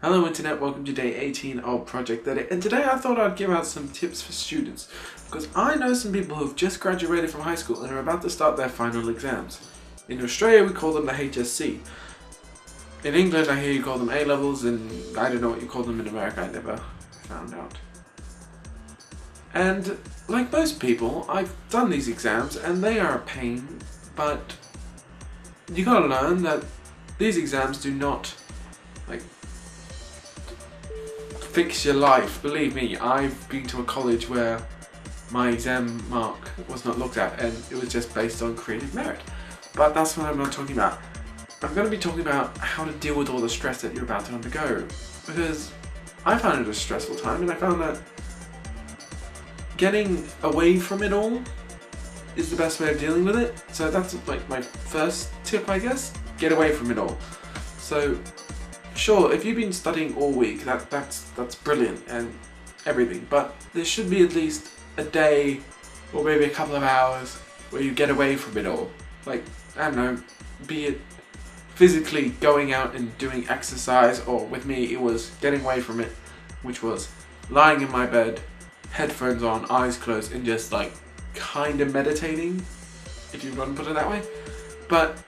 Hello Internet, welcome to day 18 of Project 30, and today I thought I'd give out some tips for students, because I know some people who've just graduated from high school and are about to start their final exams. In Australia we call them the HSC. In England I hear you call them A-levels, and I don't know what you call them in America, I never found out. And like most people, I've done these exams and they are a pain, but you gotta learn that these exams do not fix your life. Believe me, I've been to a college where my exam mark was not looked at and it was just based on creative merit. But that's what I'm not talking about. I'm going to be talking about how to deal with all the stress that you're about to undergo. Because I found it a stressful time, and I found that getting away from it all is the best way of dealing with it. So that's like my first tip, I guess. Get away from it all. So sure, if you've been studying all week, that's brilliant and everything, but there should be at least a day or maybe a couple of hours where you get away from it all. Like, I don't know, be it physically going out and doing exercise, or with me it was getting away from it, which was lying in my bed, headphones on, eyes closed, and just like kind of meditating, if you want to put it that way. But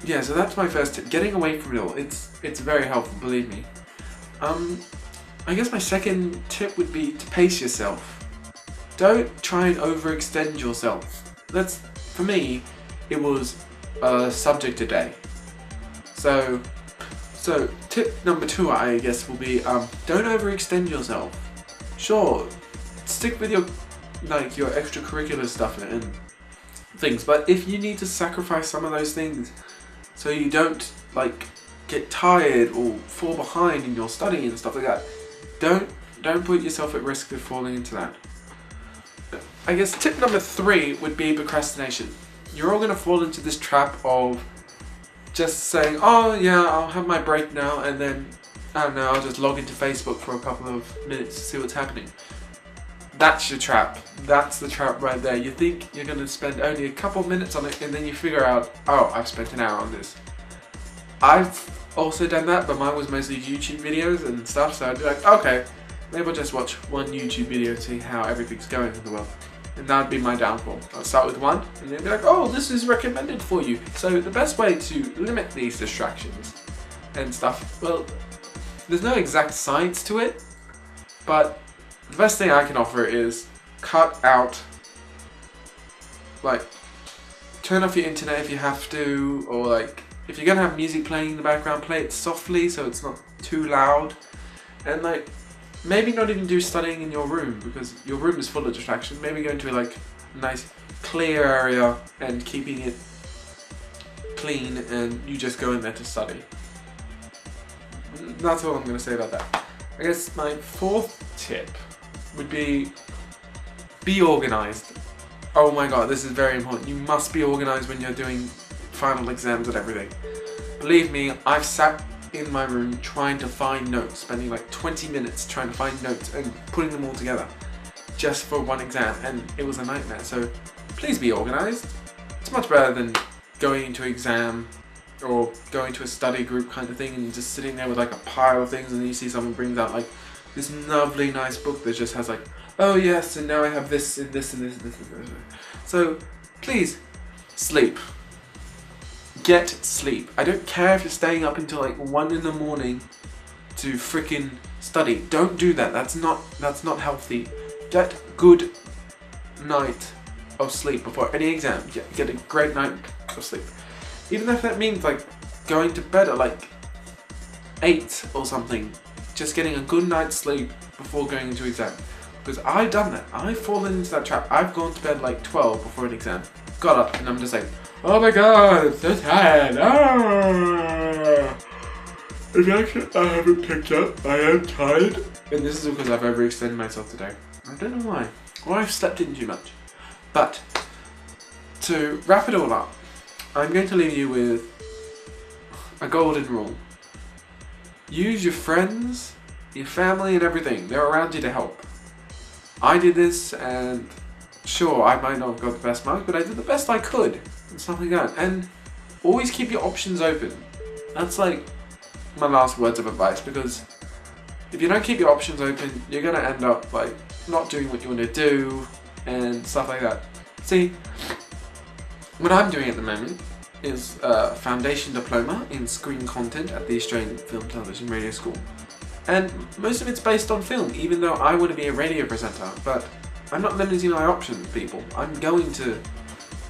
yeah, so that's my first tip, getting away from it all. It's very helpful, believe me. I guess my second tip would be to pace yourself. Don't try and overextend yourself. For me, it was a subject a day. So tip number 2, I guess, will be don't overextend yourself. Sure, stick with your extracurricular stuff and things, but if you need to sacrifice some of those things so you don't get tired or fall behind in your study and stuff like that, don't put yourself at risk of falling into that. I guess tip number 3 would be procrastination. You're all going to fall into this trap of just saying, oh yeah, I'll have my break now, and then I don't know, I'll just log into Facebook for a couple of minutes to see what's happening. That's your trap. That's the trap right there. You think you're going to spend only a couple minutes on it, and then you figure out, oh, I've spent an hour on this. I've also done that, but mine was mostly YouTube videos and stuff, so I'd be like, okay, maybe I'll just watch one YouTube video to see how everything's going in the world. And that'd be my downfall. I'll start with one, and then be like, oh, this is recommended for you. So the best way to limit these distractions and stuff, well, there's no exact science to it, but the best thing I can offer is cut out, turn off your internet if you have to, or if you're gonna have music playing in the background, play it softly so it's not too loud, and maybe not even do studying in your room, because your room is full of distractions. Maybe go into a nice clear area and keeping it clean, and you just go in there to study. That's all I'm gonna say about that. I guess my 4th tip would be organized. Oh my god, this is very important. You must be organized when you're doing final exams and everything. Believe me, I've sat in my room trying to find notes, spending 20 minutes trying to find notes and putting them all together just for one exam, and it was a nightmare. So please be organized. It's much better than going into an exam or going to a study group kind of thing and just sitting there with a pile of things, and then you see someone brings out this lovely nice book that just has oh yes, and now I have this and this and this and this and this. So please, sleep. Get sleep. I don't care if you're staying up until 1 in the morning to freaking study. Don't do that. That's not healthy. Get good night of sleep before any exam. Get a great night of sleep. Even if that means going to bed at 8 or something. Just getting a good night's sleep before going into exam. Because I've done that. I've fallen into that trap. I've gone to bed 12 before an exam. Got up and I'm just oh my god, I'm so tired. If I haven't picked up, I am tired. And this is because I've overextended myself today. I don't know why. Or I've slept in too much. But to wrap it all up, I'm going to leave you with a golden rule. Use your friends, your family, and everything. They're around you to help. I did this, and sure, I might not have got the best marks, but I did the best I could and stuff like that. And always keep your options open. That's my last words of advice, because if you don't keep your options open, you're gonna end up like not doing what you want to do and stuff like that. See, what I'm doing at the moment is a foundation diploma in screen content at the Australian Film, Television, Radio School. And most of it's based on film, even though I want to be a radio presenter, but I'm not limiting my options, people. I'm going to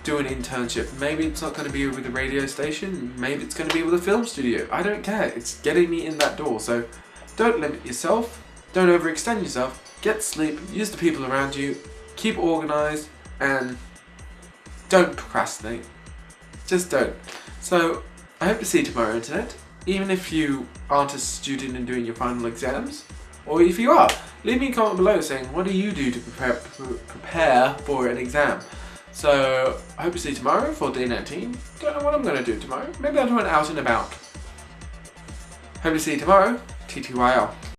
do an internship. Maybe it's not going to be with a radio station, maybe it's going to be with a film studio. I don't care. It's getting me in that door. So don't limit yourself, don't overextend yourself, get sleep, use the people around you, keep organised, and don't procrastinate. Just don't. So I hope to see you tomorrow, Internet. Even if you aren't a student and doing your final exams, or if you are, leave me a comment below saying what do you do to prepare for an exam. So I hope to see you tomorrow for day 19. Don't know what I'm going to do tomorrow. Maybe I'll do an out and about. Hope to see you tomorrow. TTYL.